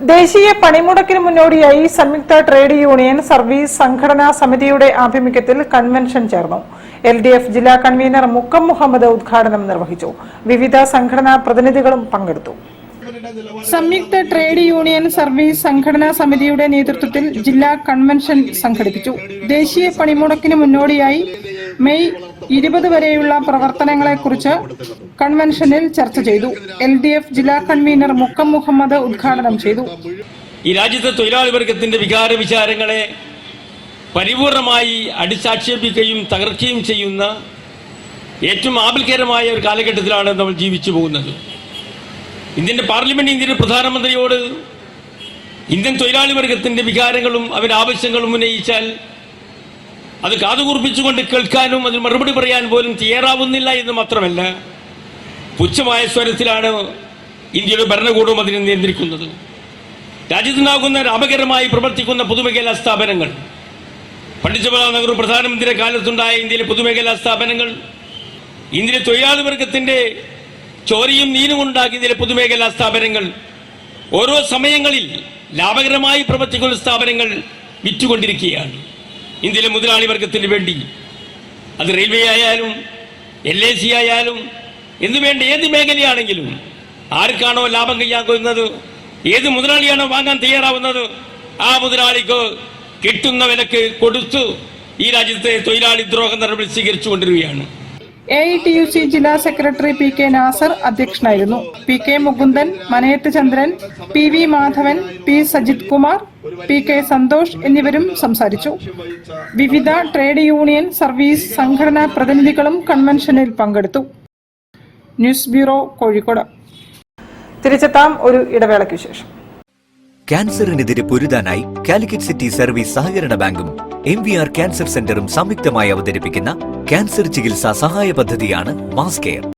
ദേശീയ പണിമുടക്കിന് മുന്നോടിയായി സംയുക്ത ട്രേഡ് യൂണിയൻ സർവീസ് സംഘടനാ സമിതിയുടെ ആഭിമുഖ്യത്തിൽ കൺവെൻഷൻ ചേർന്നു. LDF ജില്ലാ കൺവീനർ മുക്കം മുഹമ്മദ് ഉദ്ഘാടനം നിർവഹിച്ചു. വിവിധ സംഘടനാ പ്രതിനിധികളും പങ്കെടുത്തു. സംയുക്ത ട്രേഡ് യൂണിയൻ സർവീസ് സംഘടനാ സമിതിയുടെ നേതൃത്വത്തിൽ ജില്ലാ കൺവെൻഷൻ സംഘടിപ്പിച്ചു. ദേശീയ പണിമുടക്കിന് മുന്നോടിയായി മെയ് 20 വരെയുള്ള പ്രവർത്തനങ്ങളെക്കുറിച്ച് കൺവെൻഷനിൽ ചർച്ച ചെയ്തു. LDF ജില്ലാ കൺവീനർ മുക്കം മുഹമ്മദ് ഉദ്ഘാടനം ചെയ്തു. ഈ രാജ്യത്തെ തൊഴിലാളി വർഗത്തിന്റെ വികാര വിചാരങ്ങളെ പരിപൂർണമായി അടിച്ചാക്ഷേപിക്കുകയും തകർക്കുകയും ചെയ്യുന്ന ഏറ്റവും ആപൽക്കരമായ ഒരു കാലഘട്ടത്തിലാണ് നമ്മൾ ജീവിച്ചു പോകുന്നത്. ഇന്ത്യൻ പാർലമെന്റ് ഇന്ത്യയുടെ പ്രധാനമന്ത്രിയോട് ഇന്ത്യൻ തൊഴിലാളി വർഗത്തിന്റെ വികാരങ്ങളും അവരുടെ ആവശ്യങ്ങളും ഉന്നയിച്ചാൽ അത് കാതുകൂർപ്പിച്ചുകൊണ്ട് കേൾക്കാനും അതിന് മറുപടി പറയാൻ പോലും തയ്യാറാവുന്നില്ല എന്ന് മാത്രമല്ല, പുച്ഛമായ സ്വരത്തിലാണ് ഇന്ത്യയുടെ ഭരണകൂടവും അതിനെ നിയന്ത്രിക്കുന്നത്. രാജ്യത്തുണ്ടാകുന്ന ലാഭകരമായി പ്രവർത്തിക്കുന്ന പൊതുമേഖലാ സ്ഥാപനങ്ങൾ, പണ്ഡിറ്റ് ജവഹർലാൽ നെഹ്റു പ്രധാനമന്ത്രിയുടെ കാലത്തുണ്ടായ ഇന്ത്യയിലെ പൊതുമേഖലാ സ്ഥാപനങ്ങൾ, ഇന്ത്യയിലെ തൊഴിലാളി വർഗത്തിന്റെ ചോരയും നീരും ഉണ്ടാക്കിയ ഇന്ത്യയിലെ പൊതുമേഖലാ സ്ഥാപനങ്ങൾ ഓരോ സമയങ്ങളിൽ ലാഭകരമായി പ്രവർത്തിക്കുന്ന സ്ഥാപനങ്ങൾ വിറ്റുകൊണ്ടിരിക്കുകയാണ്. ഇന്ത്യയിലെ മുതലാളി വർഗത്തിന് വേണ്ടി അത് റെയിൽവേ ആയാലും LIC ആയാലും എന്നുവേണ്ട ഏത് മേഖലയാണെങ്കിലും ആർക്കാണോ ലാഭം കൈയാക്കുന്നത്, ഏത് മുതലാളിയാണോ വാങ്ങാൻ തയ്യാറാവുന്നത്, ആ മുതലാളിക്ക് കിട്ടുന്ന വിലക്ക് കൊടുത്തു ഈ രാജ്യത്തെ തൊഴിലാളി ദ്രോഹ നടപടി സ്വീകരിച്ചുകൊണ്ടിരിക്കുകയാണ്. AITUC ജില്ലാ സെക്രട്ടറി PK നാസർ അധ്യക്ഷനായിരുന്നു. PK മുകുന്ദൻ, മനയത്ത് ചന്ദ്രൻ, PV Madhavan, P Sajith Kumar, PK Santhosh എന്നിവരും സംസാരിച്ചു. വിവിധ ട്രേഡ് യൂണിയൻ സർവീസ് സംഘടനാ പ്രതിനിധികളും കൺവെൻഷനിൽ പങ്കെടുത്തു. News bureau, Kozhikode. തിരിച്ചെത്താം ഒരു ഇടവേളയ്ക്ക് ശേഷം. ക്യാൻസറിനെതിരെ പൊരുതാനായി കാലിക്കറ്റ് സിറ്റി സർവീസ് സഹകരണ ബാങ്കും MVR ക്യാൻസർ സെന്ററും സംയുക്തമായി അവതരിപ്പിക്കുന്ന ക്യാൻസർ ചികിത്സാ സഹായ പദ്ധതിയാണ് മാസ് കെയർ.